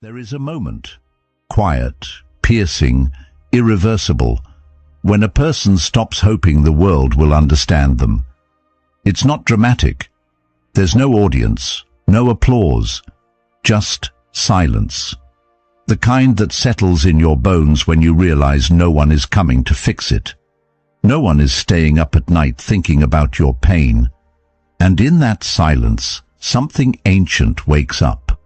There is a moment, quiet, piercing, irreversible, when a person stops hoping the world will understand them. It's not dramatic. There's no audience, no applause, just silence. The kind that settles in your bones when you realize no one is coming to fix it. No one is staying up at night thinking about your pain. And in that silence, something ancient wakes up.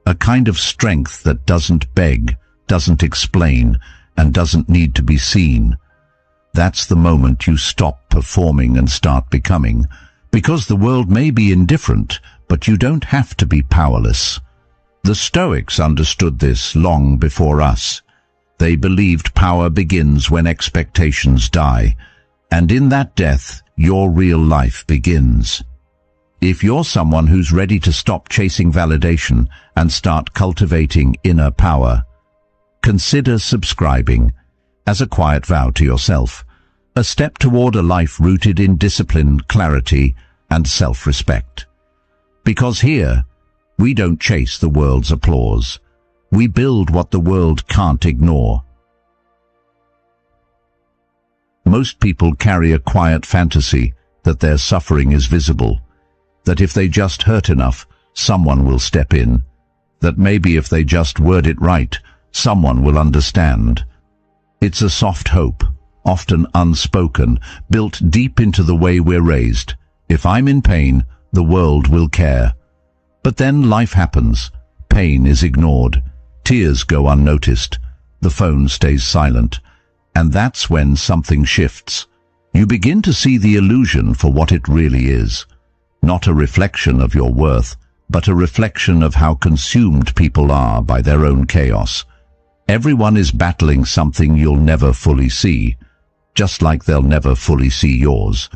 A kind of strength that doesn't beg, doesn't explain, and doesn't need to be seen. That's the moment you stop performing and start becoming. Because the world may be indifferent, but you don't have to be powerless. The Stoics understood this long before us. They believed power begins when expectations die, and in that death, your real life begins. If you're someone who's ready to stop chasing validation and start cultivating inner power, consider subscribing as a quiet vow to yourself, a step toward a life rooted in discipline, clarity, and self-respect. Because here, we don't chase the world's applause. We build what the world can't ignore. Most people carry a quiet fantasy that their suffering is visible, that if they just hurt enough, someone will step in, that maybe if they just word it right, someone will understand. It's a soft hope, often unspoken, built deep into the way we're raised. If I'm in pain, the world will care. But then life happens. Pain is ignored. Tears go unnoticed. The phone stays silent. And that's when something shifts. You begin to see the illusion for what it really is. Not a reflection of your worth, but a reflection of how consumed people are by their own chaos. Everyone is battling something you'll never fully see, just like they'll never fully see yours.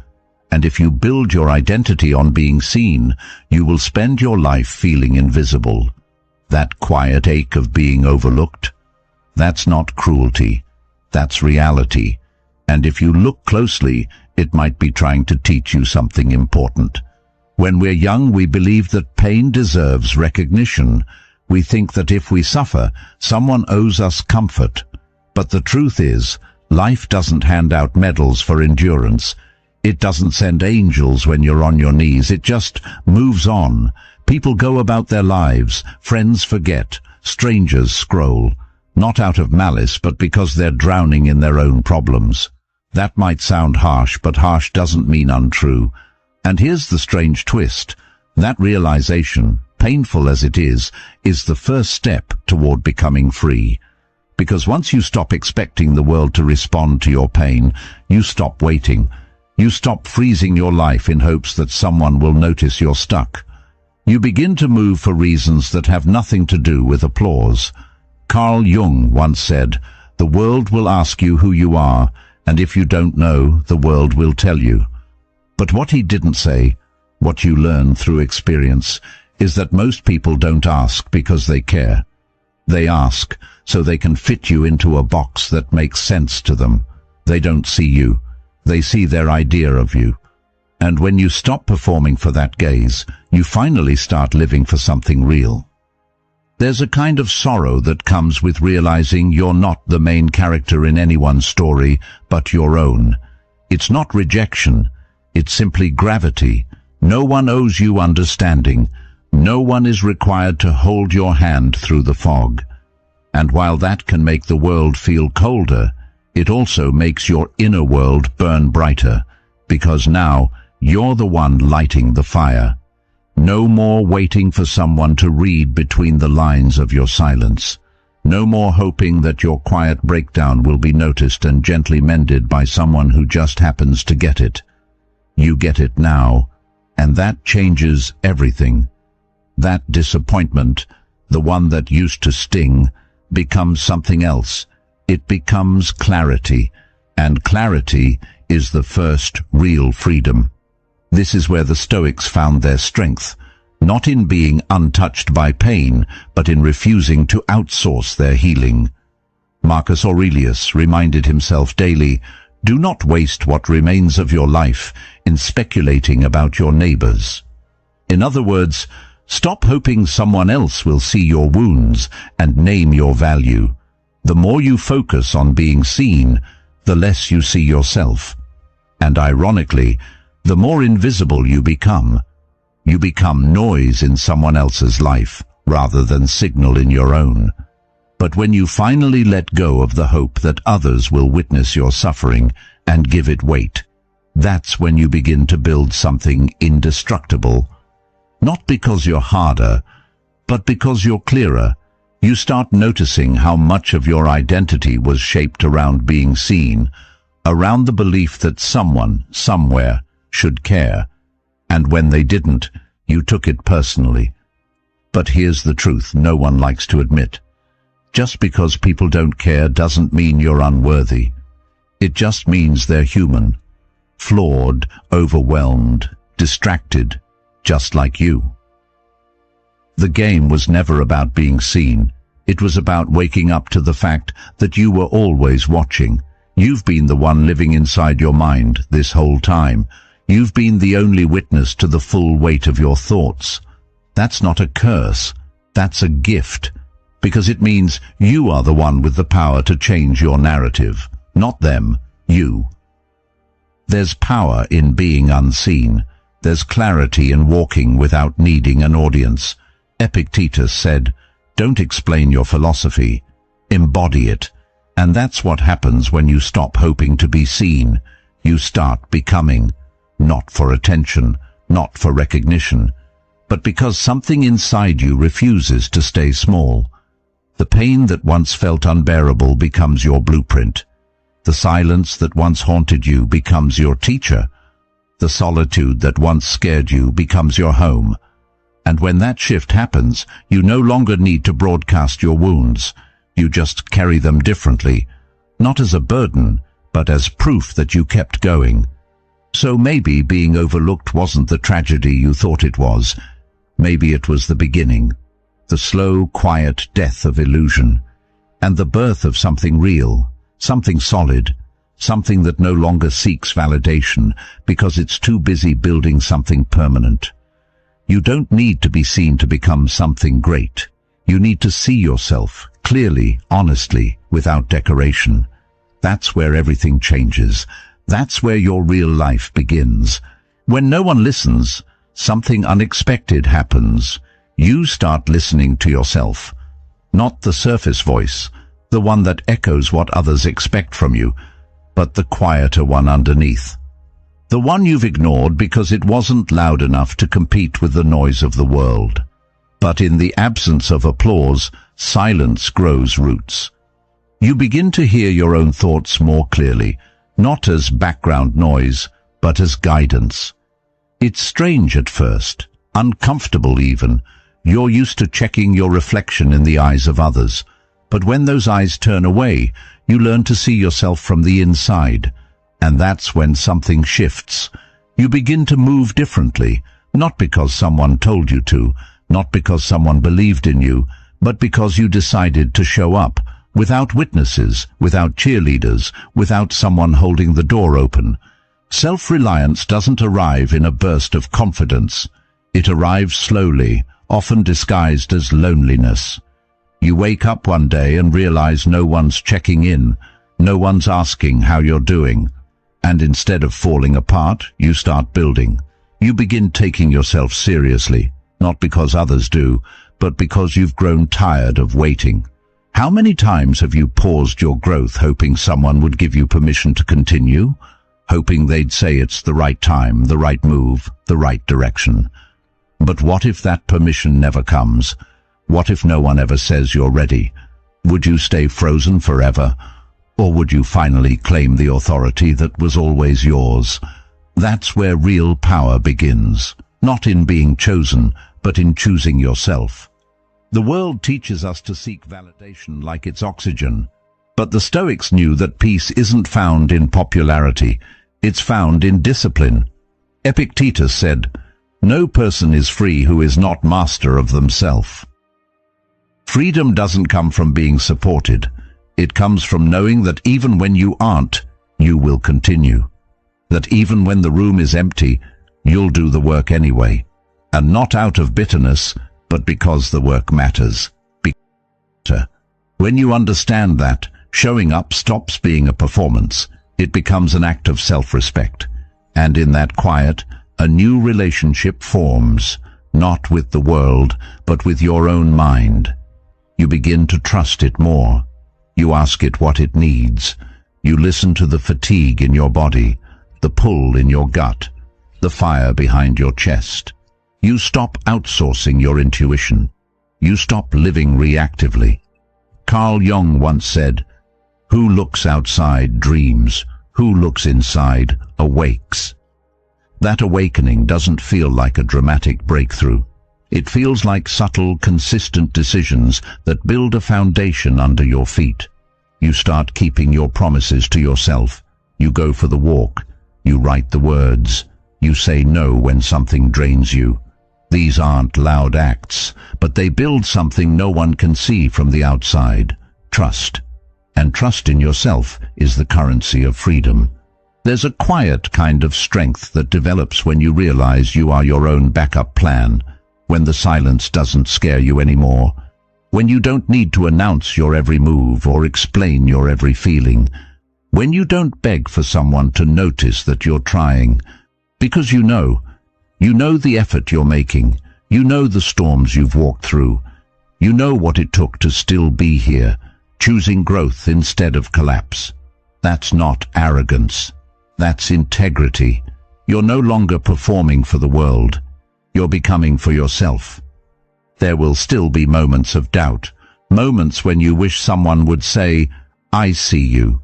And if you build your identity on being seen, you will spend your life feeling invisible. That quiet ache of being overlooked, that's not cruelty. That's reality. And if you look closely, it might be trying to teach you something important. When we're young, we believe that pain deserves recognition. We think that if we suffer, someone owes us comfort. But the truth is, life doesn't hand out medals for endurance. It doesn't send angels when you're on your knees. It just moves on. People go about their lives. Friends forget. Strangers scroll. Not out of malice, but because they're drowning in their own problems. That might sound harsh, but harsh doesn't mean untrue. And here's the strange twist. That realization, painful as it is the first step toward becoming free. Because once you stop expecting the world to respond to your pain, you stop waiting. You stop freezing your life in hopes that someone will notice you're stuck. You begin to move for reasons that have nothing to do with applause. Carl Jung once said, "The world will ask you who you are, and if you don't know, the world will tell you." But what he didn't say, what you learn through experience, is that most people don't ask because they care. They ask so they can fit you into a box that makes sense to them. They don't see you. They see their idea of you. And when you stop performing for that gaze, you finally start living for something real. There's a kind of sorrow that comes with realizing you're not the main character in anyone's story, but your own. It's not rejection. It's simply gravity. No one owes you understanding. No one is required to hold your hand through the fog. And while that can make the world feel colder, it also makes your inner world burn brighter, because now you're the one lighting the fire. No more waiting for someone to read between the lines of your silence. No more hoping that your quiet breakdown will be noticed and gently mended by someone who just happens to get it. You get it now, and that changes everything. That disappointment, the one that used to sting, becomes something else. It becomes clarity, and clarity is the first real freedom. This is where the Stoics found their strength, not in being untouched by pain, but in refusing to outsource their healing. Marcus Aurelius reminded himself daily, "Do not waste what remains of your life in speculating about your neighbors." In other words, Stop hoping someone else will see your wounds and name your value. The more you focus on being seen, the less you see yourself. And ironically, the more invisible you become. You become noise in someone else's life, rather than signal in your own. But when you finally let go of the hope that others will witness your suffering and give it weight, that's when you begin to build something indestructible. Not because you're harder, but because you're clearer. You start noticing how much of your identity was shaped around being seen, around the belief that someone, somewhere, should care. And when they didn't, you took it personally. But here's the truth no one likes to admit. Just because people don't care doesn't mean you're unworthy. It just means they're human. Flawed, overwhelmed, distracted, just like you. The game was never about being seen. It was about waking up to the fact that you were always watching. You've been the one living inside your mind this whole time. You've been the only witness to the full weight of your thoughts. That's not a curse. That's a gift. Because it means you are the one with the power to change your narrative. Not them, you. There's power in being unseen. There's clarity in walking without needing an audience. Epictetus said, "Don't explain your philosophy. Embody it." And that's what happens when you stop hoping to be seen. You start becoming. Not for attention, not for recognition, but because something inside you refuses to stay small. The pain that once felt unbearable becomes your blueprint. The silence that once haunted you becomes your teacher. The solitude that once scared you becomes your home. And when that shift happens, you no longer need to broadcast your wounds. You just carry them differently, not as a burden, but as proof that you kept going. So maybe being overlooked wasn't the tragedy you thought it was. Maybe it was the beginning. The slow, quiet death of illusion, and the birth of something real, something solid, something that no longer seeks validation because it's too busy building something permanent. You don't need to be seen to become something great. You need to see yourself clearly, honestly, without decoration. That's where everything changes. That's where your real life begins. When no one listens, something unexpected happens. You start listening to yourself. Not the surface voice, the one that echoes what others expect from you, but the quieter one underneath. The one you've ignored because it wasn't loud enough to compete with the noise of the world. But in the absence of applause, silence grows roots. You begin to hear your own thoughts more clearly, not as background noise, but as guidance. It's strange at first, uncomfortable even. You're used to checking your reflection in the eyes of others. But when those eyes turn away, you learn to see yourself from the inside. And that's when something shifts. You begin to move differently, not because someone told you to, not because someone believed in you, but because you decided to show up, without witnesses, without cheerleaders, without someone holding the door open. Self-reliance doesn't arrive in a burst of confidence. It arrives slowly, often disguised as loneliness. You wake up one day and realize no one's checking in, no one's asking how you're doing. And instead of falling apart, you start building. You begin taking yourself seriously, not because others do, but because you've grown tired of waiting. How many times have you paused your growth hoping someone would give you permission to continue? Hoping they'd say it's the right time, the right move, the right direction. But what if that permission never comes? What if no one ever says you're ready? Would you stay frozen forever? Or would you finally claim the authority that was always yours? That's where real power begins, not in being chosen, but in choosing yourself. The world teaches us to seek validation like it's oxygen, but the Stoics knew that peace isn't found in popularity, it's found in discipline. Epictetus said, "No person is free who is not master of themselves." Freedom doesn't come from being supported. It comes from knowing that even when you aren't, you will continue. That even when the room is empty, you'll do the work anyway. And not out of bitterness, but because the work matters. When you understand that, showing up stops being a performance. It becomes an act of self-respect. And in that quiet, a new relationship forms, not with the world, but with your own mind. You begin to trust it more. You ask it what it needs. You listen to the fatigue in your body, the pull in your gut, the fire behind your chest. You stop outsourcing your intuition. You stop living reactively. Carl Jung once said, "Who looks outside dreams. Who looks inside awakes." That awakening doesn't feel like a dramatic breakthrough. It feels like subtle, consistent decisions that build a foundation under your feet. You start keeping your promises to yourself. You go for the walk. You write the words. You say no when something drains you. These aren't loud acts, but they build something no one can see from the outside: trust. And trust in yourself is the currency of freedom. There's a quiet kind of strength that develops when you realize you are your own backup plan, when the silence doesn't scare you anymore, when you don't need to announce your every move or explain your every feeling, when you don't beg for someone to notice that you're trying, because you know the effort you're making, you know the storms you've walked through, you know what it took to still be here, choosing growth instead of collapse. That's not arrogance. That's integrity. You're no longer performing for the world. You're becoming for yourself. There will still be moments of doubt, moments when you wish someone would say, "I see you."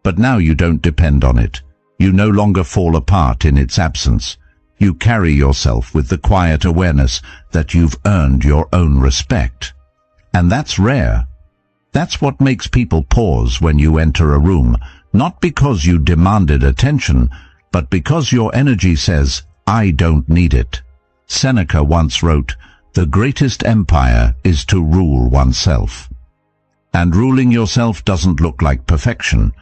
But now you don't depend on it. You no longer fall apart in its absence. You carry yourself with the quiet awareness that you've earned your own respect. And that's rare. That's what makes people pause when you enter a room, not because you demanded attention, but because your energy says, "I don't need it." Seneca once wrote, "The greatest empire is to rule oneself." And ruling yourself doesn't look like perfection.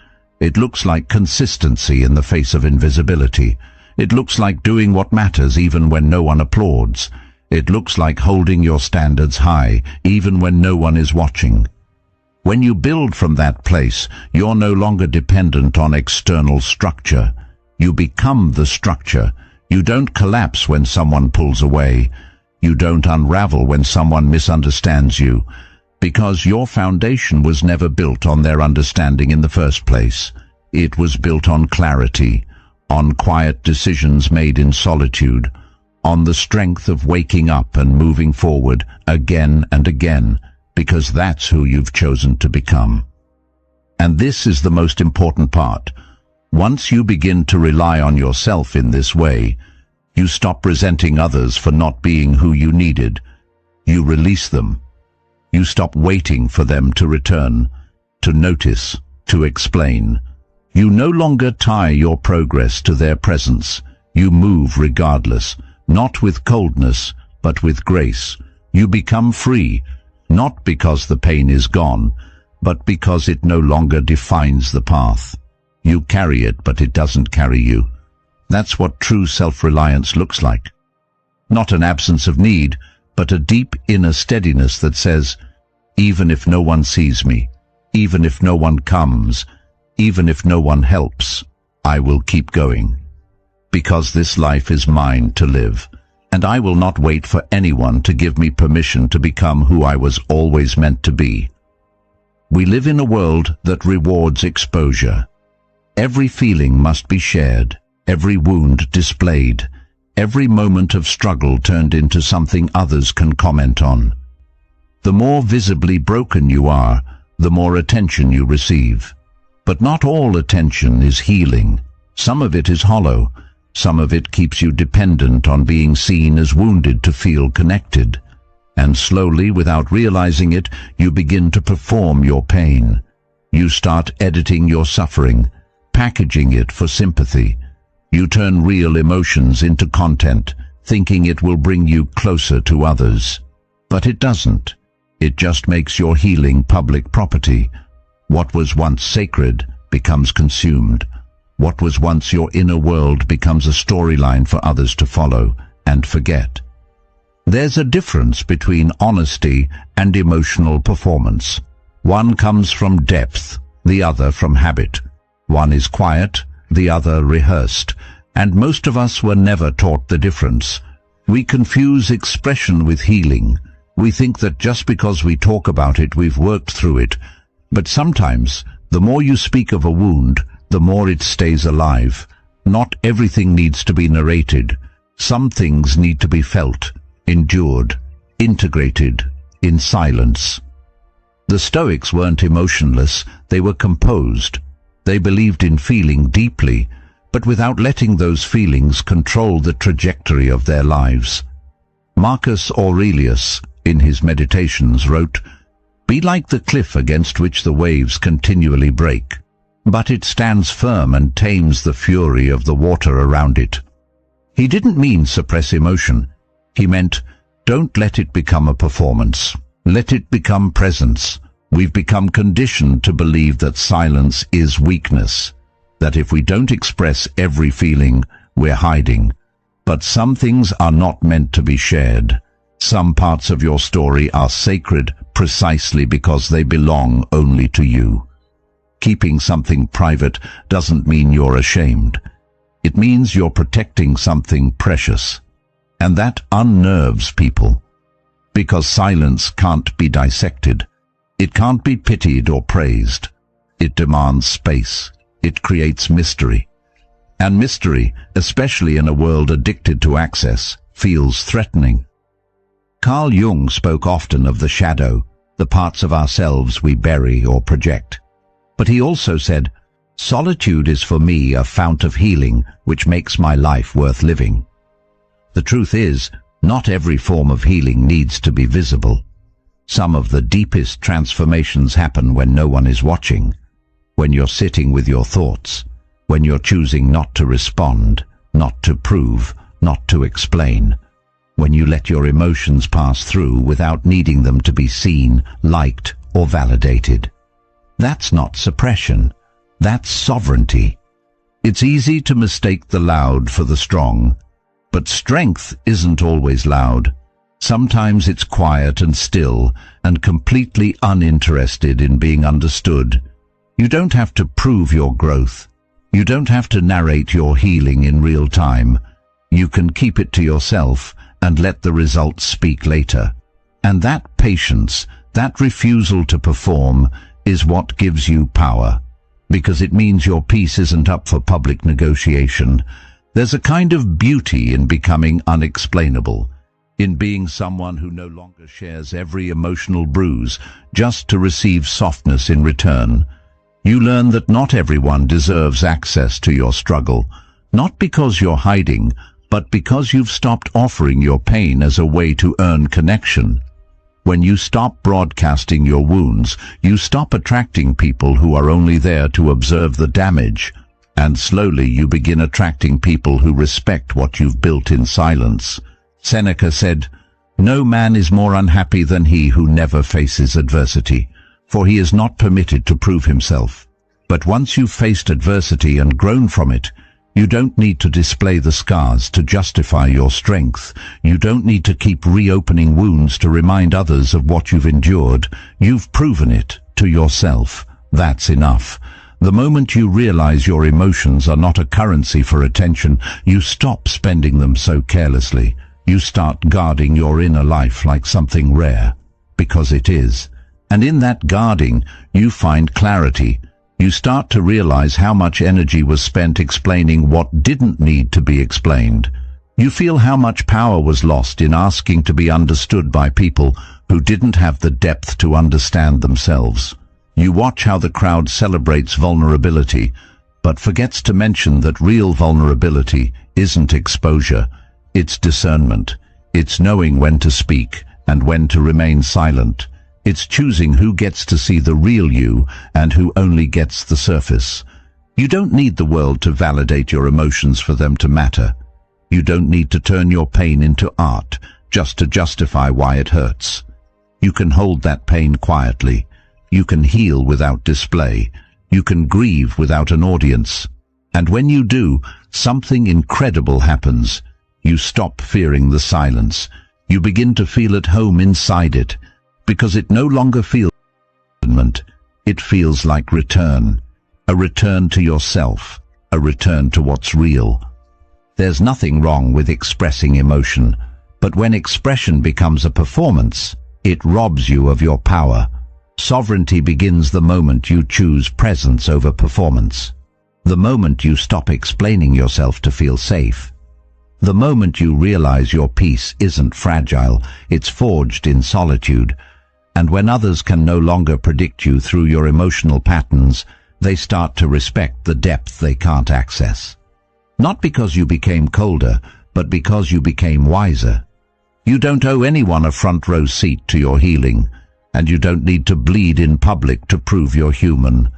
It looks like consistency in the face of invisibility. It looks like doing what matters even when no one applauds. It looks like holding your standards high, even when no one is watching. When you build from that place, you're no longer dependent on external structure. You become the structure. You don't collapse when someone pulls away. You don't unravel when someone misunderstands you, because your foundation was never built on their understanding in the first place. It was built on clarity, on quiet decisions made in solitude, on the strength of waking up and moving forward again and again, because that's who you've chosen to become. And this is the most important part. Once you begin to rely on yourself in this way, you stop resenting others for not being who you needed. You release them. You stop waiting for them to return, to notice, to explain. You no longer tie your progress to their presence. You move regardless, not with coldness, but with grace. You become free, not because the pain is gone, but because it no longer defines the path. You carry it, but it doesn't carry you. That's what true self-reliance looks like. Not an absence of need, but a deep inner steadiness that says, even if no one sees me, even if no one comes, even if no one helps, I will keep going. Because this life is mine to live, and I will not wait for anyone to give me permission to become who I was always meant to be. We live in a world that rewards exposure. Every feeling must be shared, every wound displayed, every moment of struggle turned into something others can comment on. The more visibly broken you are, the more attention you receive. But not all attention is healing. Some of it is hollow. Some of it keeps you dependent on being seen as wounded to feel connected. And slowly, without realizing it, you begin to perform your pain. You start editing your suffering, packaging it for sympathy. You turn real emotions into content, thinking it will bring you closer to others. But it doesn't. It just makes your healing public property. What was once sacred becomes consumed. What was once your inner world becomes a storyline for others to follow and forget. There's a difference between honesty and emotional performance. One comes from depth, the other from habit. One is quiet, the other rehearsed, and most of us were never taught the difference. We confuse expression with healing. We think that just because we talk about it, we've worked through it. But sometimes, the more you speak of a wound, the more it stays alive. Not everything needs to be narrated. Some things need to be felt, endured, integrated, in silence. The Stoics weren't emotionless, they were composed. They believed in feeling deeply, but without letting those feelings control the trajectory of their lives. Marcus Aurelius, in his Meditations, wrote, "Be like the cliff against which the waves continually break, but it stands firm and tames the fury of the water around it." He didn't mean suppress emotion. He meant, don't let it become a performance. Let it become presence. We've become conditioned to believe that silence is weakness, that if we don't express every feeling, we're hiding. But some things are not meant to be shared. Some parts of your story are sacred precisely because they belong only to you. Keeping something private doesn't mean you're ashamed. It means you're protecting something precious. And that unnerves people. Because silence can't be dissected. It can't be pitied or praised. It demands space. It creates mystery. And mystery, especially in a world addicted to access, feels threatening. Carl Jung spoke often of the shadow, the parts of ourselves we bury or project. But he also said, "Solitude is for me a fount of healing which makes my life worth living." The truth is, not every form of healing needs to be visible. Some of the deepest transformations happen when no one is watching, when you're sitting with your thoughts, when you're choosing not to respond, not to prove, not to explain, when you let your emotions pass through without needing them to be seen, liked, or validated. That's not suppression. That's sovereignty. It's easy to mistake the loud for the strong, but strength isn't always loud. Sometimes it's quiet and still and completely uninterested in being understood. You don't have to prove your growth. You don't have to narrate your healing in real time. You can keep it to yourself and let the results speak later. And that patience, that refusal to perform, is what gives you power. Because it means your peace isn't up for public negotiation. There's a kind of beauty in becoming unexplainable, in being someone who no longer shares every emotional bruise just to receive softness in return. You learn that not everyone deserves access to your struggle, not because you're hiding, but because you've stopped offering your pain as a way to earn connection. When you stop broadcasting your wounds, you stop attracting people who are only there to observe the damage, and slowly you begin attracting people who respect what you've built in silence. Seneca said, "No man is more unhappy than he who never faces adversity, for he is not permitted to prove himself. But once you've faced adversity and grown from it, you don't need to display the scars to justify your strength. You don't need to keep reopening wounds to remind others of what you've endured. You've proven it to yourself. That's enough. The moment you realize your emotions are not a currency for attention, you stop spending them so carelessly. You start guarding your inner life like something rare, because it is. And in that guarding, you find clarity. You start to realize how much energy was spent explaining what didn't need to be explained. You feel how much power was lost in asking to be understood by people who didn't have the depth to understand themselves. You watch how the crowd celebrates vulnerability, but forgets to mention that real vulnerability isn't exposure. It's discernment. It's knowing when to speak and when to remain silent. It's choosing who gets to see the real you and who only gets the surface. You don't need the world to validate your emotions for them to matter. You don't need to turn your pain into art just to justify why it hurts. You can hold that pain quietly. You can heal without display. You can grieve without an audience. And when you do, something incredible happens. You stop fearing the silence. You begin to feel at home inside it, because it no longer feels abandonment. It feels like return. A return to yourself. A return to what's real. There's nothing wrong with expressing emotion, but when expression becomes a performance, it robs you of your power. Sovereignty begins the moment you choose presence over performance. The moment you stop explaining yourself to feel safe. The moment you realize your peace isn't fragile, it's forged in solitude. And when others can no longer predict you through your emotional patterns, they start to respect the depth they can't access. Not because you became colder, but because you became wiser. You don't owe anyone a front row seat to your healing, and you don't need to bleed in public to prove you're human.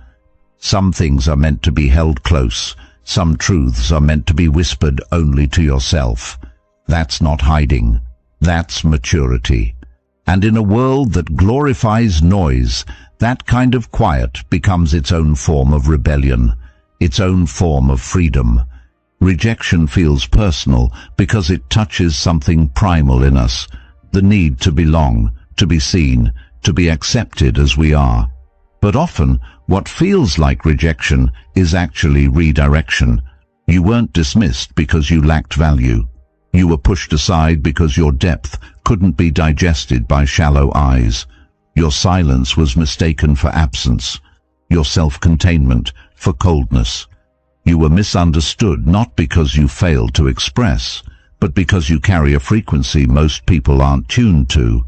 Some things are meant to be held close. Some truths are meant to be whispered only to yourself. That's not hiding. That's maturity. And in a world that glorifies noise, that kind of quiet becomes its own form of rebellion, its own form of freedom. Rejection feels personal because it touches something primal in us, the need to belong, to be seen, to be accepted as we are. But often, what feels like rejection is actually redirection. You weren't dismissed because you lacked value. You were pushed aside because your depth couldn't be digested by shallow eyes. Your silence was mistaken for absence, your self-containment for coldness. You were misunderstood not because you failed to express, but because you carry a frequency most people aren't tuned to.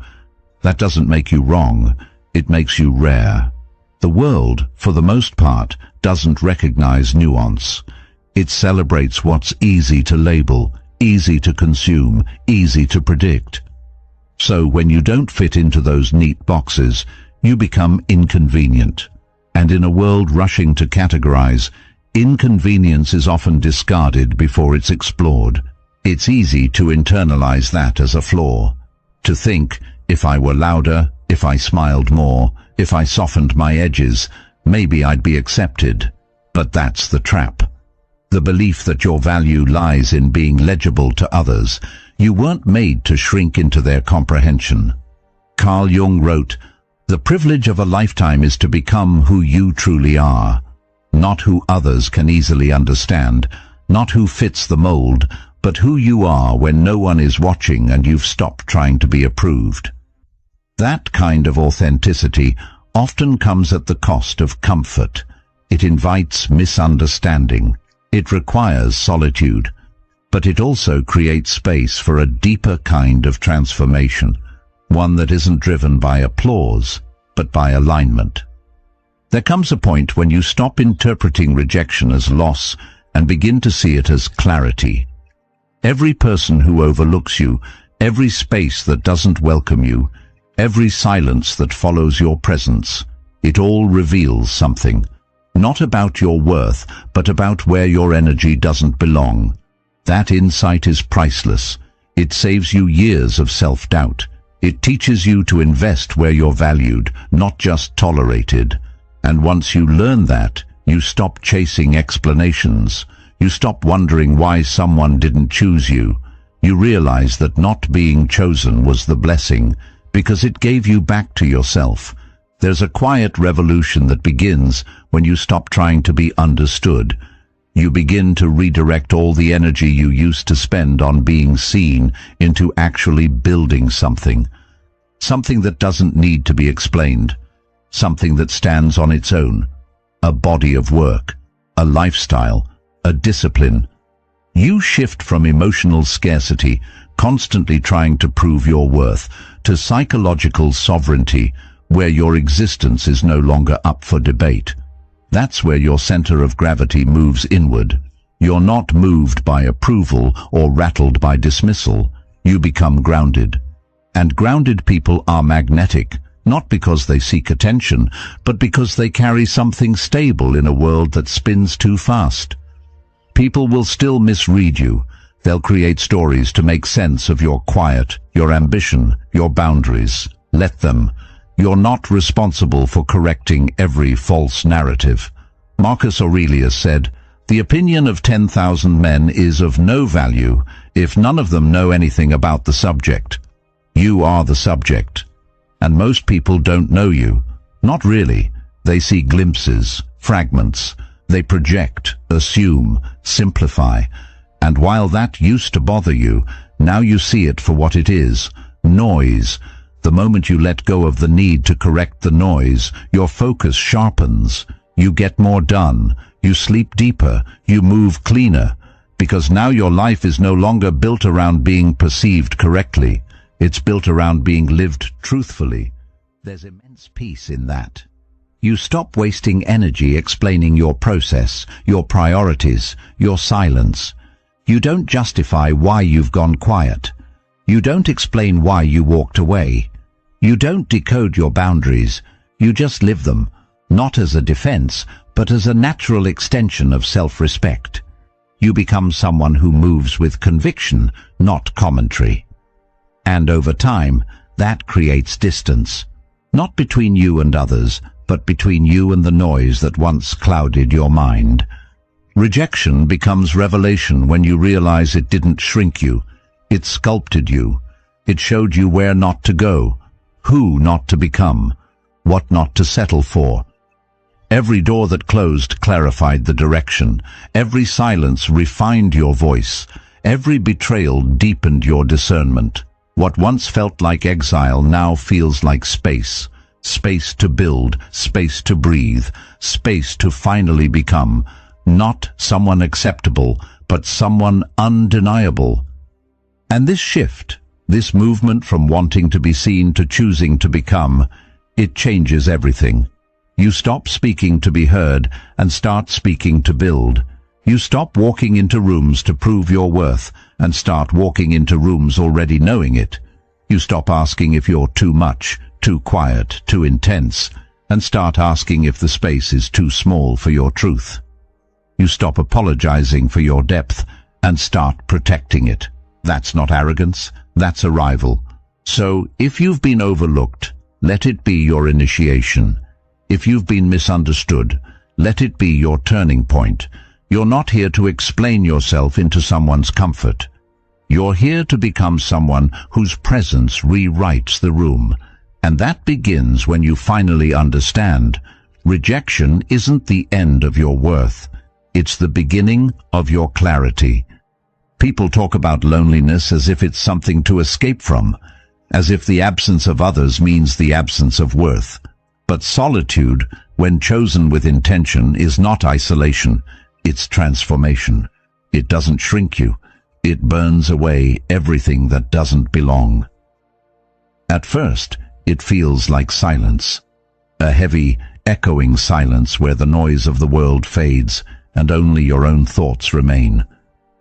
That doesn't make you wrong, it makes you rare. The world, for the most part, doesn't recognize nuance. It celebrates what's easy to label, easy to consume, easy to predict. So when you don't fit into those neat boxes, you become inconvenient. And in a world rushing to categorize, inconvenience is often discarded before it's explored. It's easy to internalize that as a flaw. To think, if I were louder, if I smiled more, if I softened my edges, maybe I'd be accepted. But that's the trap. The belief that your value lies in being legible to others. You weren't made to shrink into their comprehension. Carl Jung wrote, "The privilege of a lifetime is to become who you truly are, not who others can easily understand, not who fits the mold, but who you are when no one is watching and you've stopped trying to be approved." That kind of authenticity often comes at the cost of comfort. It invites misunderstanding. It requires solitude. But it also creates space for a deeper kind of transformation, one that isn't driven by applause, but by alignment. There comes a point when you stop interpreting rejection as loss and begin to see it as clarity. Every person who overlooks you, every space that doesn't welcome you, every silence that follows your presence, it all reveals something. Not about your worth, but about where your energy doesn't belong. That insight is priceless. It saves you years of self-doubt. It teaches you to invest where you're valued, not just tolerated. And once you learn that, you stop chasing explanations. You stop wondering why someone didn't choose you. You realize that not being chosen was the blessing, because it gave you back to yourself. There's a quiet revolution that begins when you stop trying to be understood. You begin to redirect all the energy you used to spend on being seen into actually building something. Something that doesn't need to be explained. Something that stands on its own. A body of work. A lifestyle. A discipline. You shift from emotional scarcity, constantly trying to prove your worth, to psychological sovereignty, where your existence is no longer up for debate. That's where your center of gravity moves inward. You're not moved by approval or rattled by dismissal. You become grounded. And grounded people are magnetic, not because they seek attention, but because they carry something stable in a world that spins too fast. People will still misread you. They'll create stories to make sense of your quiet, your ambition, your boundaries. Let them. You're not responsible for correcting every false narrative. Marcus Aurelius said, "The opinion of 10,000 men is of no value if none of them know anything about the subject." You are the subject. And most people don't know you. Not really. They see glimpses, fragments. They project, assume, simplify. And while that used to bother you, now you see it for what it is, noise. The moment you let go of the need to correct the noise, your focus sharpens. You get more done. You sleep deeper. You move cleaner. Because now your life is no longer built around being perceived correctly. It's built around being lived truthfully. There's immense peace in that. You stop wasting energy explaining your process, your priorities, your silence. You don't justify why you've gone quiet. You don't explain why you walked away. You don't decode your boundaries. You just live them, not as a defense, but as a natural extension of self-respect. You become someone who moves with conviction, not commentary. And over time, that creates distance, not between you and others, but between you and the noise that once clouded your mind. Rejection becomes revelation when you realize it didn't shrink you. It sculpted you. It showed you where not to go, who not to become, what not to settle for. Every door that closed clarified the direction. Every silence refined your voice. Every betrayal deepened your discernment. What once felt like exile now feels like space. Space to build, space to breathe, space to finally become, not someone acceptable, but someone undeniable. And this shift, this movement from wanting to be seen to choosing to become, it changes everything. You stop speaking to be heard and start speaking to build. You stop walking into rooms to prove your worth and start walking into rooms already knowing it. You stop asking if you're too much, too quiet, too intense, and start asking if the space is too small for your truth. You stop apologizing for your depth and start protecting it. That's not arrogance, that's arrival. So, if you've been overlooked, let it be your initiation. If you've been misunderstood, let it be your turning point. You're not here to explain yourself into someone's comfort. You're here to become someone whose presence rewrites the room. And that begins when you finally understand. Rejection isn't the end of your worth. It's the beginning of your clarity. People talk about loneliness as if it's something to escape from, as if the absence of others means the absence of worth. But solitude, when chosen with intention, is not isolation. It's transformation. It doesn't shrink you. It burns away everything that doesn't belong. At first, it feels like silence. A heavy, echoing silence where the noise of the world fades and only your own thoughts remain.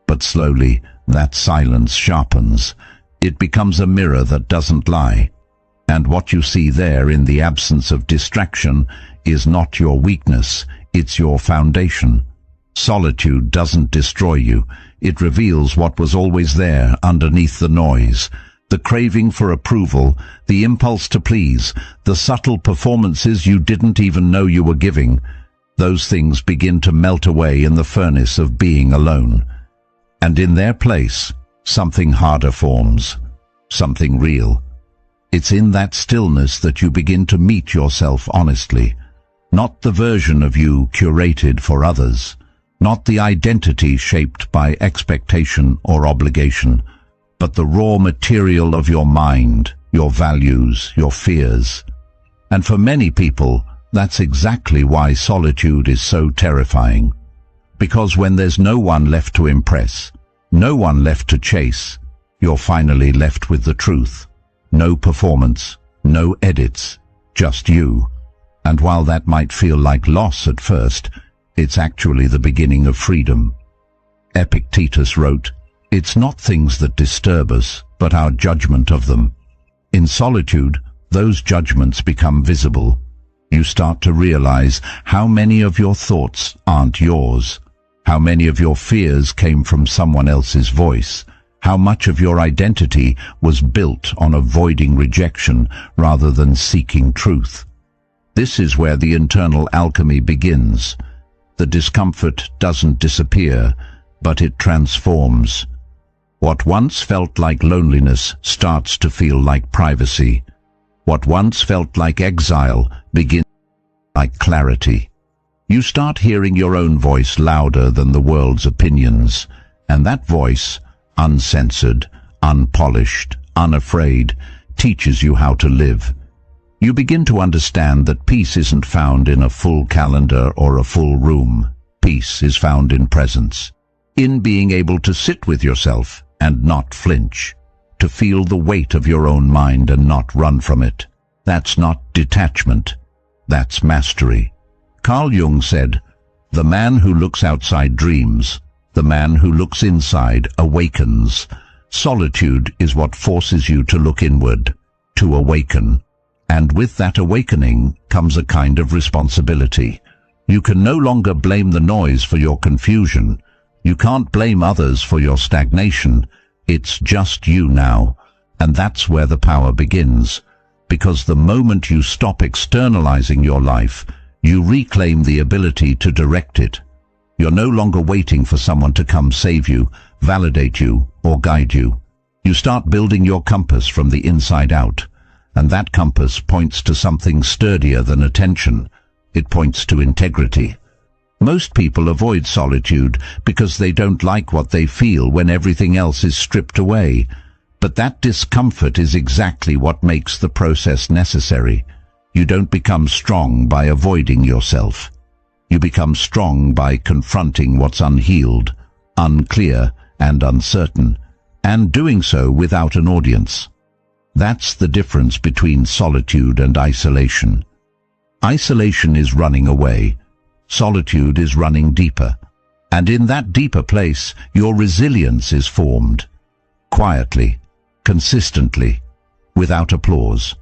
But slowly, that silence sharpens. It becomes a mirror that doesn't lie. And what you see there in the absence of distraction is not your weakness, it's your foundation. Solitude doesn't destroy you. It reveals what was always there underneath the noise. The craving for approval, the impulse to please, the subtle performances you didn't even know you were giving. Those things begin to melt away in the furnace of being alone. And in their place, something harder forms, something real. It's in that stillness that you begin to meet yourself honestly, not the version of you curated for others, not the identity shaped by expectation or obligation, but the raw material of your mind, your values, your fears. And for many people, that's exactly why solitude is so terrifying. Because when there's no one left to impress, no one left to chase, you're finally left with the truth. No performance, no edits, just you. And while that might feel like loss at first, it's actually the beginning of freedom. Epictetus wrote, "It's not things that disturb us, but our judgment of them." In solitude, those judgments become visible. You start to realize how many of your thoughts aren't yours, how many of your fears came from someone else's voice, how much of your identity was built on avoiding rejection rather than seeking truth. This is where the internal alchemy begins. The discomfort doesn't disappear, but it transforms. What once felt like loneliness starts to feel like privacy. What once felt like exile begins like clarity. You start hearing your own voice louder than the world's opinions, and that voice, uncensored, unpolished, unafraid, teaches you how to live. You begin to understand that peace isn't found in a full calendar or a full room. Peace is found in presence, in being able to sit with yourself and not flinch, to feel the weight of your own mind and not run from it. That's not detachment, that's mastery. Carl Jung said, "The man who looks outside dreams, the man who looks inside awakens." Solitude is what forces you to look inward, to awaken. And with that awakening comes a kind of responsibility. You can no longer blame the noise for your confusion. You can't blame others for your stagnation. It's just you now. And that's where the power begins. Because the moment you stop externalizing your life, you reclaim the ability to direct it. You're no longer waiting for someone to come save you, validate you, or guide you. You start building your compass from the inside out. And that compass points to something sturdier than attention. It points to integrity. Most people avoid solitude because they don't like what they feel when everything else is stripped away. But that discomfort is exactly what makes the process necessary. You don't become strong by avoiding yourself. You become strong by confronting what's unhealed, unclear, and uncertain, and doing so without an audience. That's the difference between solitude and isolation. Isolation is running away. Solitude is running deeper. And in that deeper place, your resilience is formed. Quietly, consistently, without applause.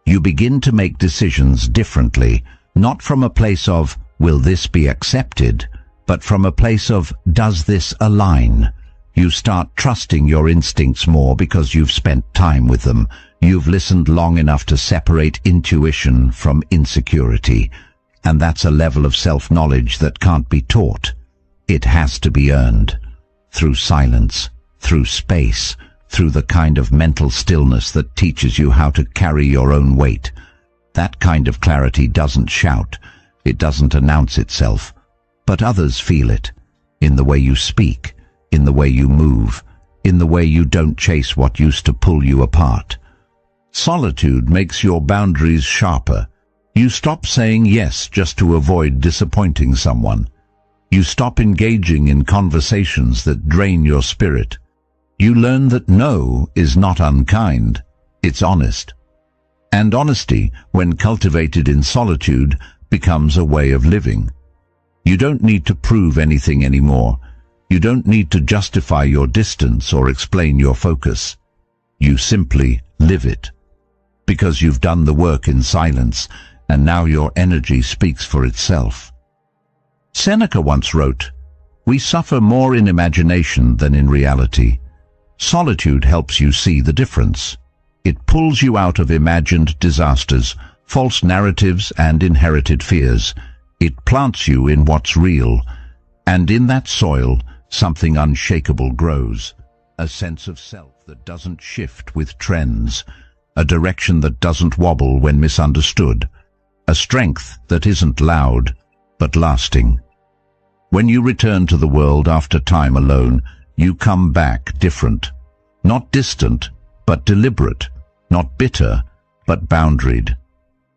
You begin to make decisions differently, not from a place of, will this be accepted, but from a place of, does this align? You start trusting your instincts more because you've spent time with them. You've listened long enough to separate intuition from insecurity. And that's a level of self-knowledge that can't be taught. It has to be earned. Through silence, through space, through the kind of mental stillness that teaches you how to carry your own weight. That kind of clarity doesn't shout. It doesn't announce itself. But others feel it. In the way you speak. In the way you move, in the way you don't chase what used to pull you apart. Solitude makes your boundaries sharper. You stop saying yes just to avoid disappointing someone. You stop engaging in conversations that drain your spirit. You learn that no is not unkind, it's honest. And honesty, when cultivated in solitude, becomes a way of living. You don't need to prove anything anymore. You don't need to justify your distance or explain your focus. You simply live it. Because you've done the work in silence, and now your energy speaks for itself. Seneca once wrote, "We suffer more in imagination than in reality." Solitude helps you see the difference. It pulls you out of imagined disasters, false narratives, and inherited fears. It plants you in what's real, and in that soil, something unshakable grows, a sense of self that doesn't shift with trends, a direction that doesn't wobble when misunderstood, a strength that isn't loud, but lasting. When you return to the world after time alone, you come back different, not distant, but deliberate, not bitter, but boundaried.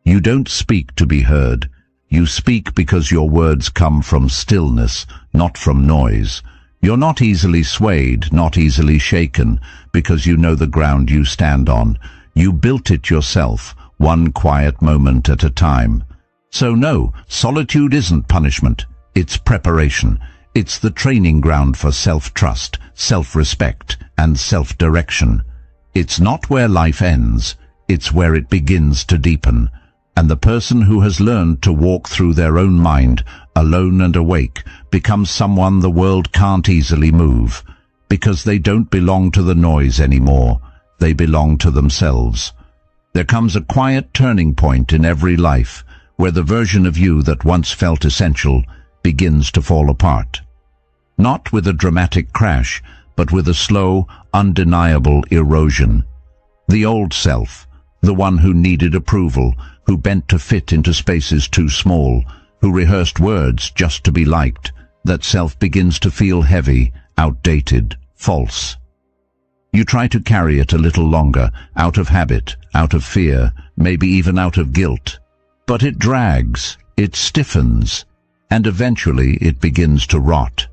You don't speak to be heard. You speak because your words come from stillness, not from noise. You're not easily swayed, not easily shaken, because you know the ground you stand on. You built it yourself, one quiet moment at a time. So no, solitude isn't punishment. It's preparation. It's the training ground for self-trust, self-respect, and self-direction. It's not where life ends. It's where it begins to deepen. And the person who has learned to walk through their own mind, alone and awake, becomes someone the world can't easily move, because they don't belong to the noise anymore. They belong to themselves. There comes a quiet turning point in every life, where the version of you that once felt essential begins to fall apart. Not with a dramatic crash, but with a slow, undeniable erosion. The old self, the one who needed approval, who bent to fit into spaces too small, who rehearsed words just to be liked, that self begins to feel heavy, outdated, false. You try to carry it a little longer, out of habit, out of fear, maybe even out of guilt. But it drags, it stiffens, and eventually it begins to rot.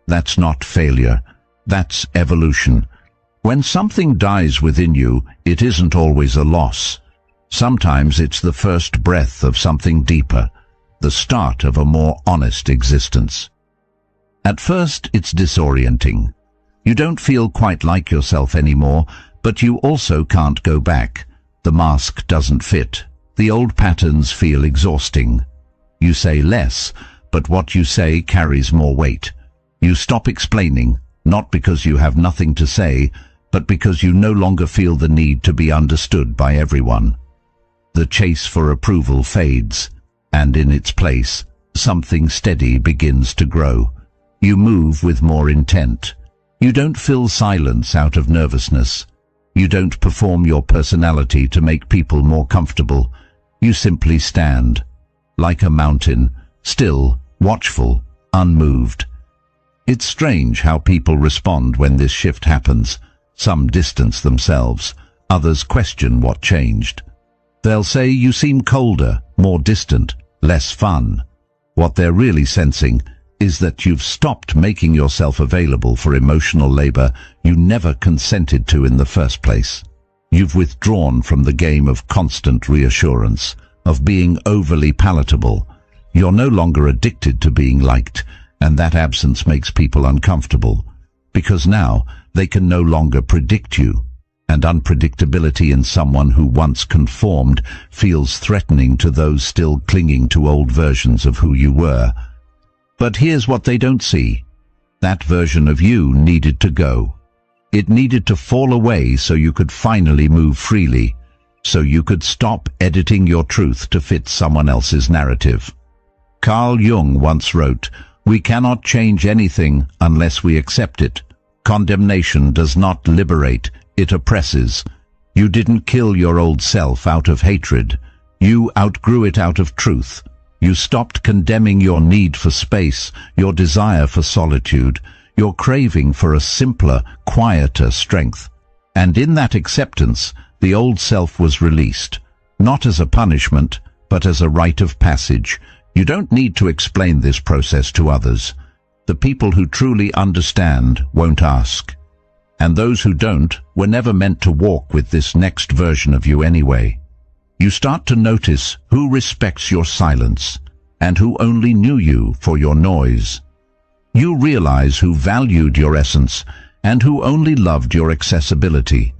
That's not failure. That's evolution. When something dies within you, it isn't always a loss. Sometimes it's the first breath of something deeper, the start of a more honest existence. At first, it's disorienting. You don't feel quite like yourself anymore, but you also can't go back. The mask doesn't fit. The old patterns feel exhausting. You say less, but what you say carries more weight. You stop explaining, not because you have nothing to say, but because you no longer feel the need to be understood by everyone. The chase for approval fades, and in its place, something steady begins to grow. You move with more intent. You don't fill silence out of nervousness. You don't perform your personality to make people more comfortable. You simply stand, like a mountain, still, watchful, unmoved. It's strange how people respond when this shift happens. Some distance themselves, others question what changed. They'll say you seem colder, more distant, less fun. What they're really sensing is that you've stopped making yourself available for emotional labor you never consented to in the first place. You've withdrawn from the game of constant reassurance, of being overly palatable. You're no longer addicted to being liked, and that absence makes people uncomfortable, because now they can no longer predict you, and unpredictability in someone who once conformed feels threatening to those still clinging to old versions of who you were. But here's what they don't see. That version of you needed to go. It needed to fall away so you could finally move freely, so you could stop editing your truth to fit someone else's narrative. Carl Jung once wrote, "We cannot change anything unless we accept it. Condemnation does not liberate, it oppresses. You didn't kill your old self out of hatred. You outgrew it out of truth. You stopped condemning your need for space, your desire for solitude, your craving for a simpler, quieter strength. And in that acceptance, the old self was released, not as a punishment, but as a rite of passage. You don't need to explain this process to others. The people who truly understand won't ask. And those who don't were never meant to walk with this next version of you anyway. You start to notice who respects your silence and who only knew you for your noise. You realize who valued your essence and who only loved your accessibility.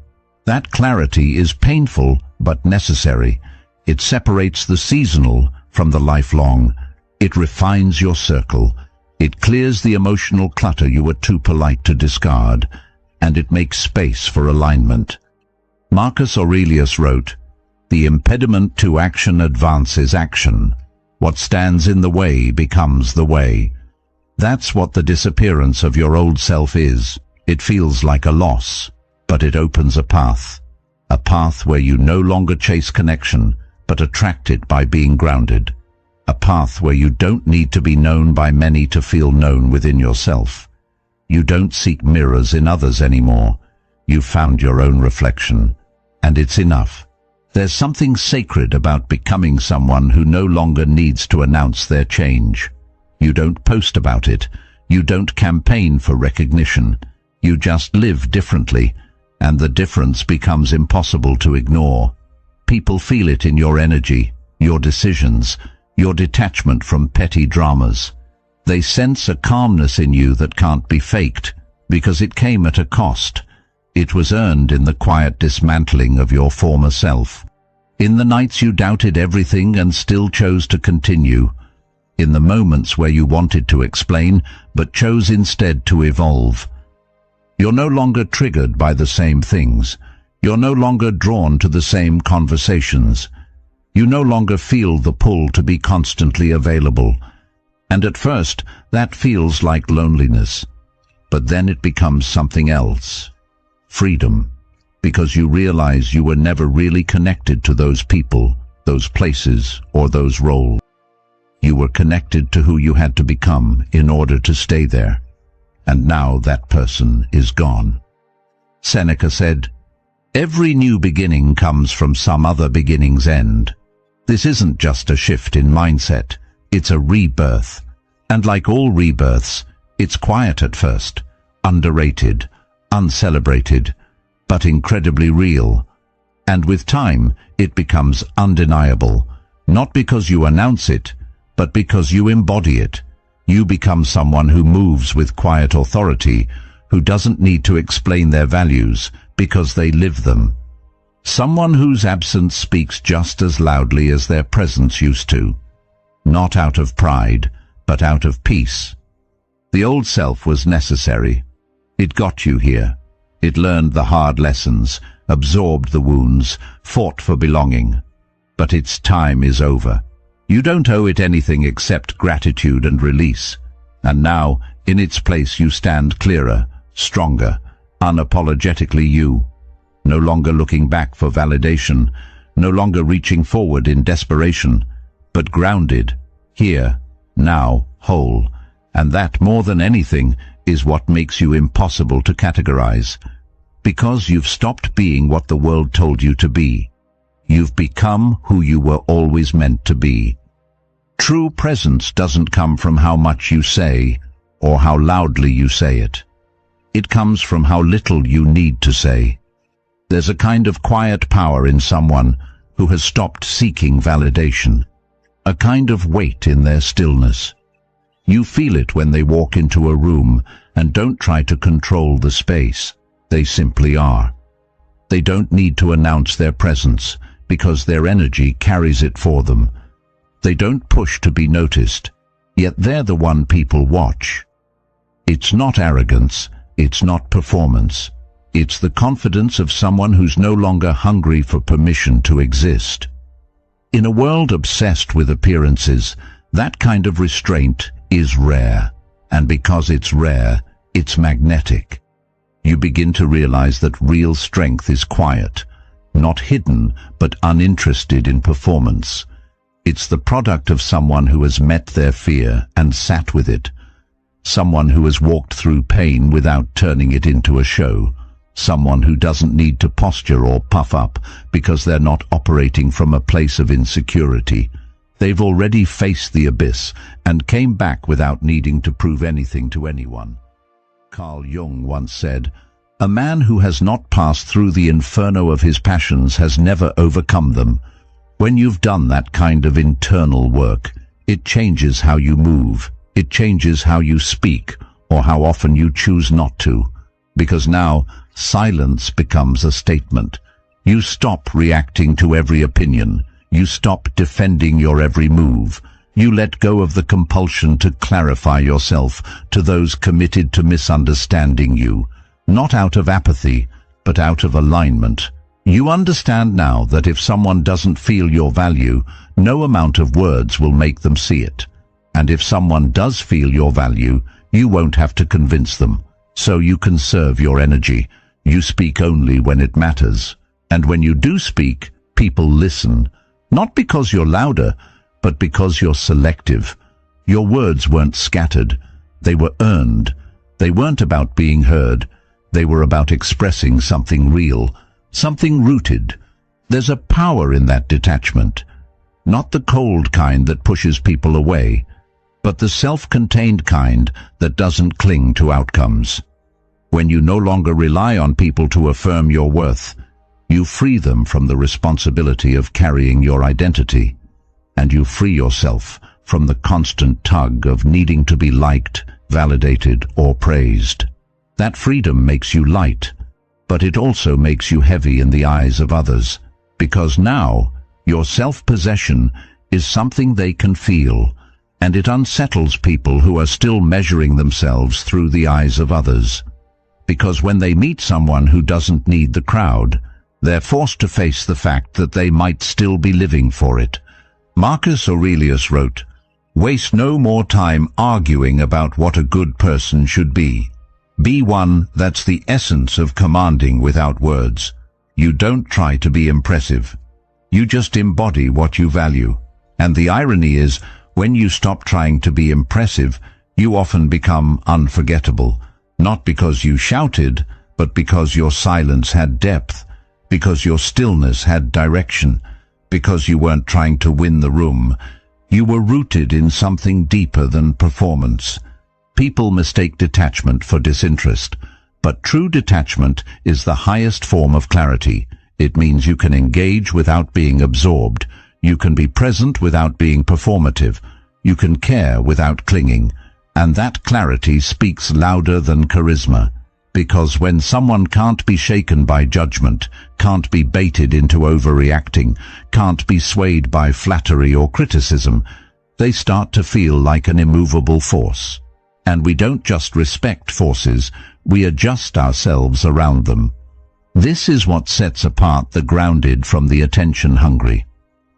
That clarity is painful but necessary. It separates the seasonal from the lifelong. It refines your circle. It clears the emotional clutter you were too polite to discard, and it makes space for alignment. Marcus Aurelius wrote, "The impediment to action advances action. What stands in the way becomes the way." That's what the disappearance of your old self is. It feels like a loss, but it opens a path where you no longer chase connection, but attract it by being grounded. A path where you don't need to be known by many to feel known within yourself. You don't seek mirrors in others anymore. You've found your own reflection, and it's enough. There's something sacred about becoming someone who no longer needs to announce their change. You don't post about it. You don't campaign for recognition. You just live differently, and the difference becomes impossible to ignore. People feel it in your energy, your decisions, your detachment from petty dramas. They sense a calmness in you that can't be faked, because it came at a cost. It was earned in the quiet dismantling of your former self. In the nights you doubted everything and still chose to continue. In the moments where you wanted to explain, but chose instead to evolve. You're no longer triggered by the same things. You're no longer drawn to the same conversations. You no longer feel the pull to be constantly available. And at first, that feels like loneliness. but then it becomes something else. Freedom, because you realize you were never really connected to those people, those places, or those roles. You were connected to who you had to become in order to stay there. And now that person is gone. Seneca said, "Every new beginning comes from some other beginning's end." This isn't just a shift in mindset, it's a rebirth. And like all rebirths, it's quiet at first, underrated, uncelebrated, but incredibly real. And with time, it becomes undeniable, not because you announce it, but because you embody it. You become someone who moves with quiet authority, who doesn't need to explain their values because they live them. Someone whose absence speaks just as loudly as their presence used to. Not out of pride, but out of peace. The old self was necessary. It got you here. It learned the hard lessons, absorbed the wounds, fought for belonging. But its time is over. You don't owe it anything except gratitude and release. And now, in its place, you stand clearer, stronger, unapologetically you. No longer looking back for validation, no longer reaching forward in desperation, but grounded, here, now, whole. And that, more than anything, is what makes you impossible to categorize. Because you've stopped being what the world told you to be. You've become who you were always meant to be. True presence doesn't come from how much you say, or how loudly you say it. It comes from how little you need to say. There's a kind of quiet power in someone who has stopped seeking validation, a kind of weight in their stillness. You feel it when they walk into a room and don't try to control the space. They simply are. They don't need to announce their presence because their energy carries it for them. They don't push to be noticed, yet they're the one people watch. It's not arrogance, it's not performance. It's the confidence of someone who's no longer hungry for permission to exist. In a world obsessed with appearances, that kind of restraint is rare, and because it's rare, it's magnetic. You begin to realize that real strength is quiet, not hidden, but uninterested in performance. It's the product of someone who has met their fear and sat with it, someone who has walked through pain without turning it into a show, someone who doesn't need to posture or puff up because they're not operating from a place of insecurity. They've already faced the abyss and came back without needing to prove anything to anyone. Carl Jung once said, "A man who has not passed through the inferno of his passions has never overcome them." When you've done that kind of internal work, it changes how you move, it changes how you speak, or how often you choose not to. Because now, silence becomes a statement. You stop reacting to every opinion. You stop defending your every move. You let go of the compulsion to clarify yourself to those committed to misunderstanding you, not out of apathy, but out of alignment. You understand now that if someone doesn't feel your value, no amount of words will make them see it. And if someone does feel your value, you won't have to convince them. So you conserve your energy. You speak only when it matters. And when you do speak, people listen. Not because you're louder, but because you're selective. Your words weren't scattered. They were earned. They weren't about being heard. They were about expressing something real, something rooted. There's a power in that detachment. Not the cold kind that pushes people away, but the self-contained kind that doesn't cling to outcomes. When you no longer rely on people to affirm your worth, you free them from the responsibility of carrying your identity, and you free yourself from the constant tug of needing to be liked, validated, or praised. That freedom makes you light, but it also makes you heavy in the eyes of others, because now your self-possession is something they can feel, and it unsettles people who are still measuring themselves through the eyes of others. Because when they meet someone who doesn't need the crowd, they're forced to face the fact that they might still be living for it. Marcus Aurelius wrote, "Waste no more time arguing about what a good person should be. Be one. That's the essence of commanding without words. You don't try to be impressive. You just embody what you value. And the irony is, when you stop trying to be impressive, you often become unforgettable. Not because you shouted, but because your silence had depth, because your stillness had direction, because you weren't trying to win the room. You were rooted in something deeper than performance. People mistake detachment for disinterest, but true detachment is the highest form of clarity. It means you can engage without being absorbed. You can be present without being performative. You can care without clinging. And that clarity speaks louder than charisma. Because when someone can't be shaken by judgment, can't be baited into overreacting, can't be swayed by flattery or criticism, they start to feel like an immovable force. And we don't just respect forces, we adjust ourselves around them. This is what sets apart the grounded from the attention-hungry.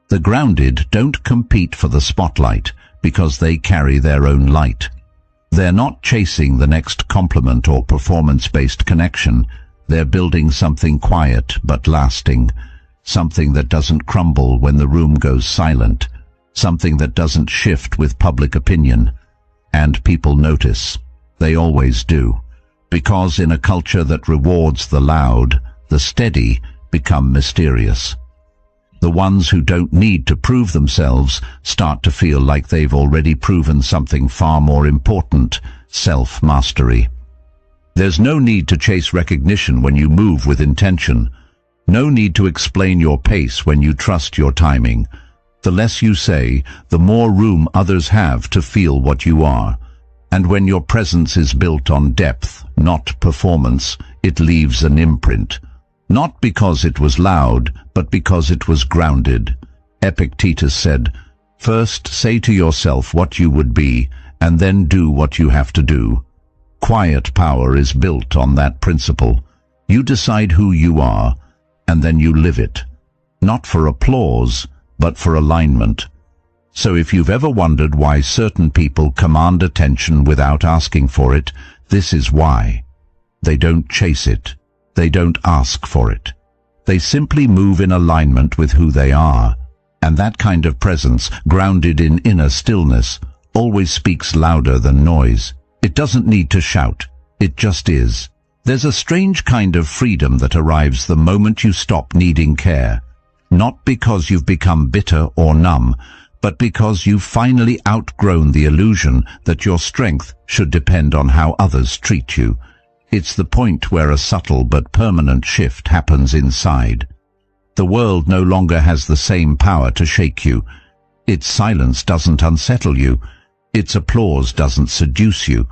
The grounded don't compete for the spotlight because they carry their own light. They're not chasing the next compliment or performance-based connection. They're building something quiet but lasting, something that doesn't crumble when the room goes silent, something that doesn't shift with public opinion. And people notice. They always do. Because in a culture that rewards the loud, the steady become mysterious. The ones who don't need to prove themselves start to feel like they've already proven something far more important: self-mastery. There's no need to chase recognition when you move with intention. No need to explain your pace when you trust your timing. The less you say, the more room others have to feel what you are. And when your presence is built on depth, not performance, it leaves an imprint. Not because it was loud, but because it was grounded. Epictetus said, "First say to yourself what you would be, and then do what you have to do." Quiet power is built on that principle. You decide who you are, and then you live it. Not for applause, but for alignment. So if you've ever wondered why certain people command attention without asking for it, this is why. They don't chase it. They don't ask for it. They simply move in alignment with who they are. And that kind of presence, grounded in inner stillness, always speaks louder than noise. It doesn't need to shout. It just is. There's a strange kind of freedom that arrives the moment you stop needing care. Not because you've become bitter or numb, but because you've finally outgrown the illusion that your strength should depend on how others treat you. It's the point where a subtle but permanent shift happens inside. The world no longer has the same power to shake you. Its silence doesn't unsettle you. Its applause doesn't seduce you.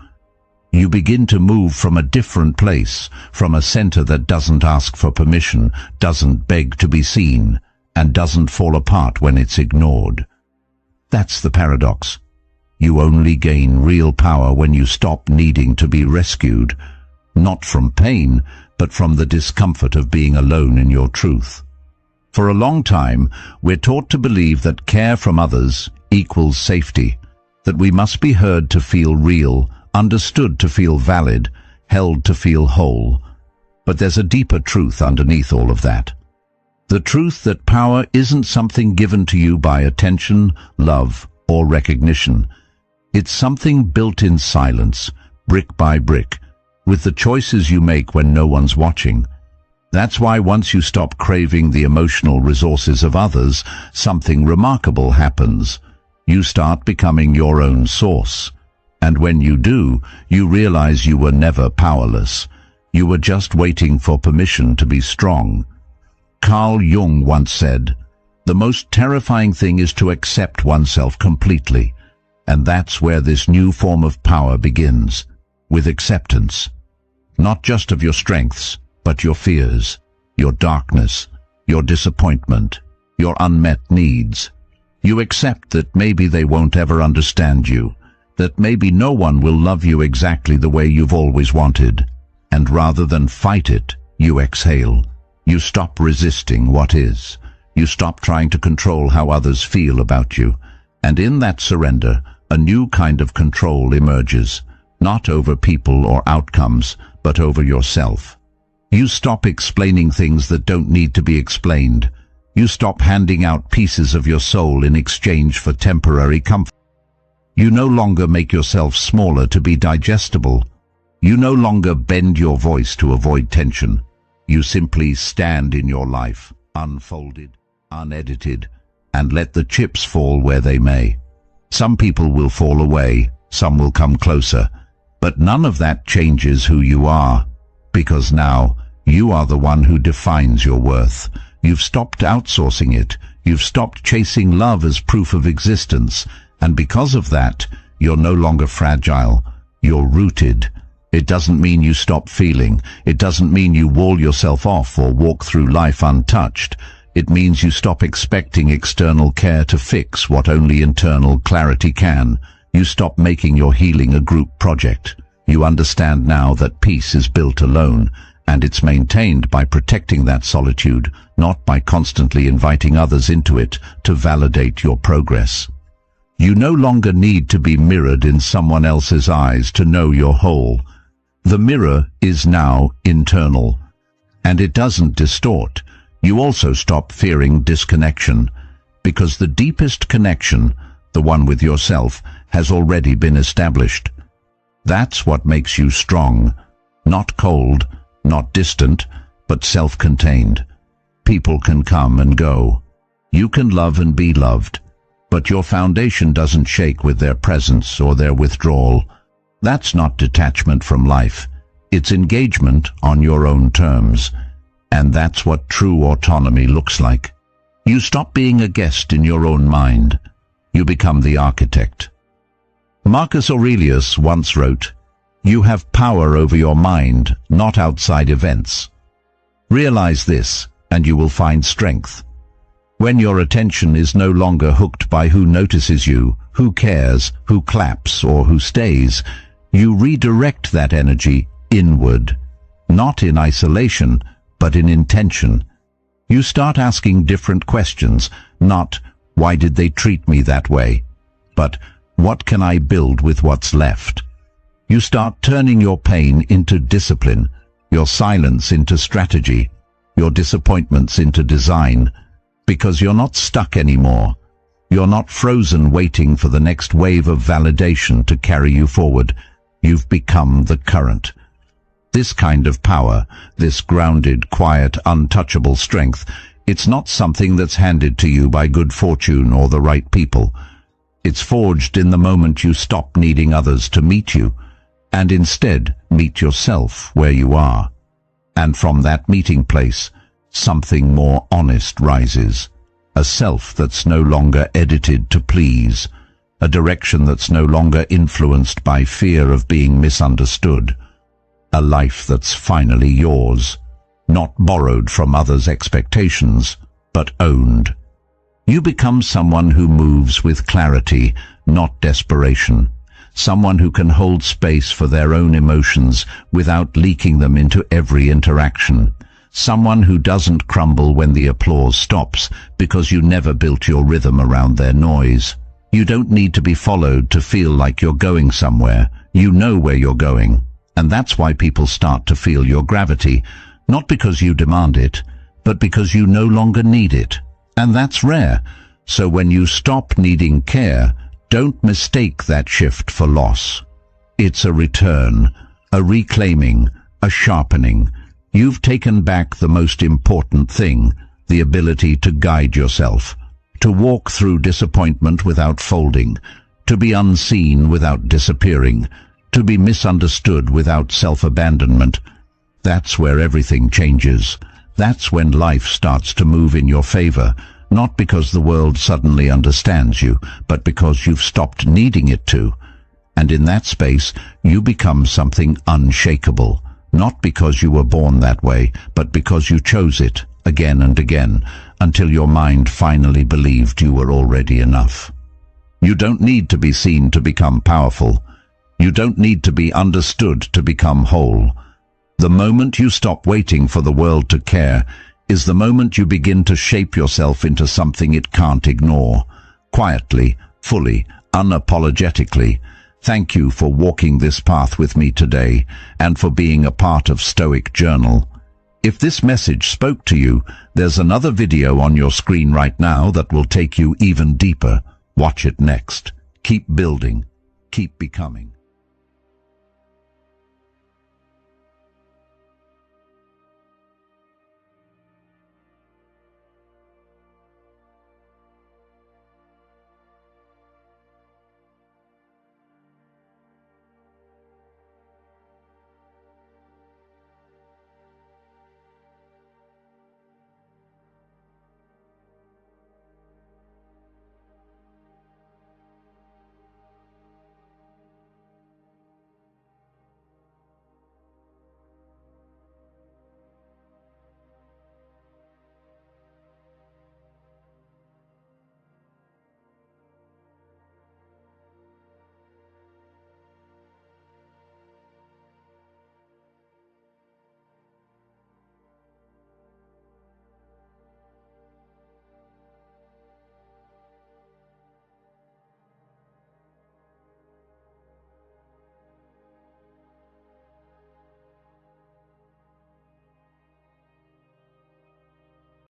You begin to move from a different place, from a center that doesn't ask for permission, doesn't beg to be seen, and doesn't fall apart when it's ignored. That's the paradox. You only gain real power when you stop needing to be rescued. Not from pain, but from the discomfort of being alone in your truth. For a long time, we're taught to believe that care from others equals safety, that we must be heard to feel real, understood to feel valid, held to feel whole. But there's a deeper truth underneath all of that. The truth that power isn't something given to you by attention, love, or recognition. It's something built in silence, brick by brick, with the choices you make when no one's watching. That's why once you stop craving the emotional resources of others, something remarkable happens. You start becoming your own source. And when you do, you realize you were never powerless. You were just waiting for permission to be strong. Carl Jung once said, "The most terrifying thing is to accept oneself completely." And that's where this new form of power begins, with acceptance. Not just of your strengths, but your fears, your darkness, your disappointment, your unmet needs. You accept that maybe they won't ever understand you, that maybe no one will love you exactly the way you've always wanted. And rather than fight it, you exhale. You stop resisting what is. You stop trying to control how others feel about you. And in that surrender, a new kind of control emerges. not over people or outcomes, but over yourself. You stop explaining things that don't need to be explained. You stop handing out pieces of your soul in exchange for temporary comfort. You no longer make yourself smaller to be digestible. You no longer bend your voice to avoid tension. You simply stand in your life, unfolded, unedited, and let the chips fall where they may. Some people will fall away, some will come closer, but none of that changes who you are, because now you are the one who defines your worth. You've stopped outsourcing it. You've stopped chasing love as proof of existence, and because of that, you're no longer fragile. You're rooted. It doesn't mean you stop feeling. It doesn't mean you wall yourself off or walk through life untouched. It means you stop expecting external care to fix what only internal clarity can. You stop making your healing a group project. You understand now that peace is built alone, and it's maintained by protecting that solitude, not by constantly inviting others into it to validate your progress. You no longer need to be mirrored in someone else's eyes to know you're whole. The mirror is now internal, and it doesn't distort. You also stop fearing disconnection, because the deepest connection, the one with yourself, has already been established. That's what makes you strong, not cold, not distant, but self-contained. People can come and go. You can love and be loved, but your foundation doesn't shake with their presence or their withdrawal. That's not detachment from life. It's engagement on your own terms. And that's what true autonomy looks like. You stop being a guest in your own mind. You become the architect. Marcus Aurelius once wrote, "You have power over your mind, not outside events." Realize this, and you will find strength. When your attention is no longer hooked by who notices you, who cares, who claps, or who stays, you redirect that energy inward, not in isolation, but in intention. You start asking different questions, not, "Why did they treat me that way?" but, "What can I build with what's left?" You start turning your pain into discipline, your silence into strategy, your disappointments into design, because you're not stuck anymore. You're not frozen waiting for the next wave of validation to carry you forward. You've become the current. This kind of power, this grounded, quiet, untouchable strength, it's not something that's handed to you by good fortune or the right people. It's forged in the moment you stop needing others to meet you, and instead meet yourself where you are. And from that meeting place, something more honest rises. A self that's no longer edited to please. A direction that's no longer influenced by fear of being misunderstood. A life that's finally yours, not borrowed from others' expectations, but owned. You become someone who moves with clarity, not desperation. Someone who can hold space for their own emotions without leaking them into every interaction. Someone who doesn't crumble when the applause stops, because you never built your rhythm around their noise. You don't need to be followed to feel like you're going somewhere. You know where you're going. And that's why people start to feel your gravity, not because you demand it, but because you no longer need it. And that's rare. So when you stop needing care, don't mistake that shift for loss. It's a return, a reclaiming, a sharpening. You've taken back the most important thing, the ability to guide yourself, to walk through disappointment without folding, to be unseen without disappearing, to be misunderstood without self-abandonment. That's where everything changes. That's when life starts to move in your favor, not because the world suddenly understands you, but because you've stopped needing it to. And in that space, you become something unshakable, not because you were born that way, but because you chose it again and again, until your mind finally believed you were already enough. You don't need to be seen to become powerful. You don't need to be understood to become whole. The moment you stop waiting for the world to care is the moment you begin to shape yourself into something it can't ignore. Quietly, fully, unapologetically. Thank you for walking this path with me today and for being a part of Stoic Journal. If this message spoke to you, there's another video on your screen right now that will take you even deeper. Watch it next. Keep building. Keep becoming.